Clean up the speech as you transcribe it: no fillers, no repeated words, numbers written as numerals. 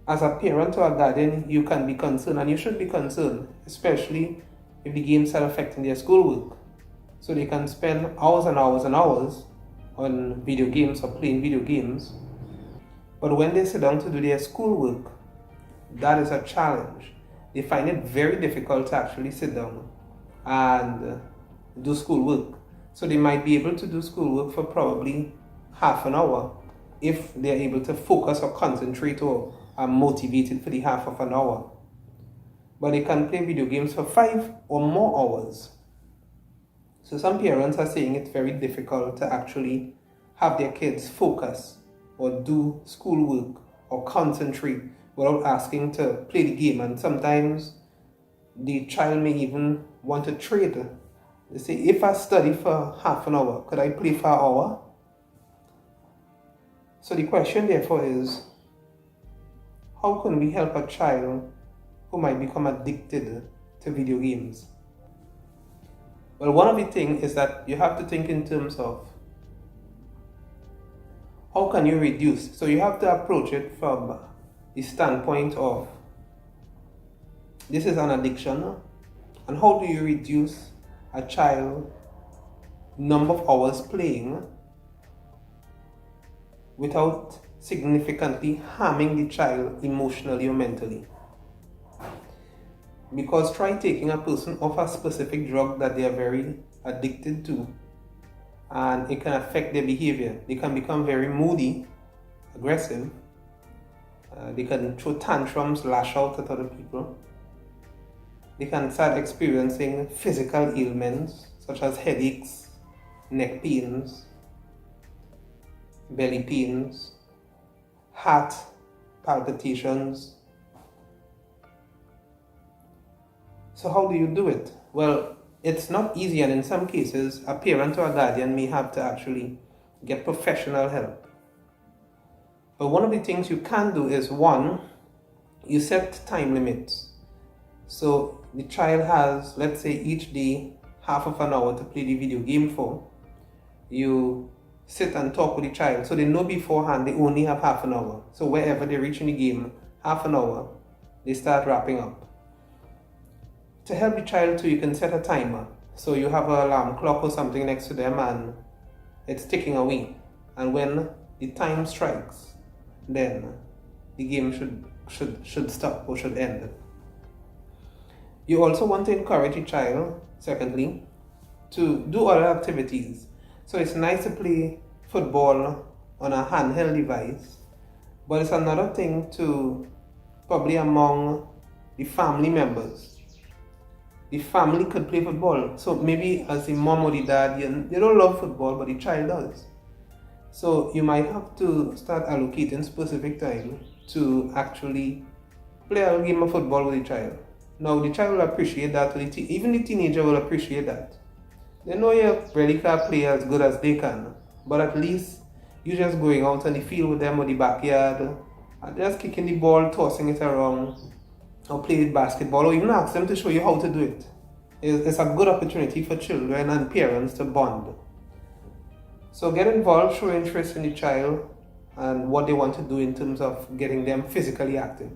as a parent or a guardian, you can be concerned, and you should be concerned, especially if the games are affecting their schoolwork. So they can spend hours and hours and hours on video games or playing video games. But when they sit down to do their schoolwork, that is a challenge. They find it very difficult to actually sit down and do schoolwork. So they might be able to do schoolwork for probably half an hour if they're able to focus or concentrate or are motivated for the half of an hour. But they can play video games for 5 or more hours. So some parents are saying it's very difficult to actually have their kids focus or do schoolwork or concentrate without asking to play the game. And sometimes the child may even want to trade. They say, if I study for half an hour, could I play for an hour? So the question therefore is, how can we help a child who might become addicted to video games? Well, one of the things is that you have to think in terms of how can you reduce? So you have to approach it from the standpoint of this is an addiction, and how do you reduce a child number of hours playing without significantly harming the child emotionally or mentally? Because try taking a person off a specific drug that they are very addicted to, and it can affect their behavior. They can become very moody, aggressive. They can throw tantrums, lash out at other people. They can start experiencing physical ailments such as headaches, neck pains, belly pains, heart palpitations. So how do you do it? Well, it's not easy, and in some cases, a parent or a guardian may have to actually get professional help. But one of the things you can do is, one, you set time limits. So the child has, let's say, each day half of an hour to play the video game for. You sit and talk with the child so they know beforehand they only have half an hour. So wherever they reach in the game, half an hour, they start wrapping up. To help the child too, you can set a timer. So you have an alarm clock or something next to them and it's ticking away. And when the time strikes, then the game should stop or should end. You also want to encourage the child, secondly, to do other activities. So it's nice to play football on a handheld device, but it's another thing to probably among the family members. The family could play football. So maybe as the mom or the dad, they don't love football, but the child does. So you might have to start allocating specific time to actually play a game of football with the child. Now the child will appreciate that, even the teenager will appreciate that. They know you really can't play as good as they can, but at least you're just going out on the field with them or the backyard and just kicking the ball, tossing it around, or play with basketball, or even ask them to show you how to do it. It's a good opportunity for children and parents to bond. So get involved, show interest in the child and what they want to do in terms of getting them physically active.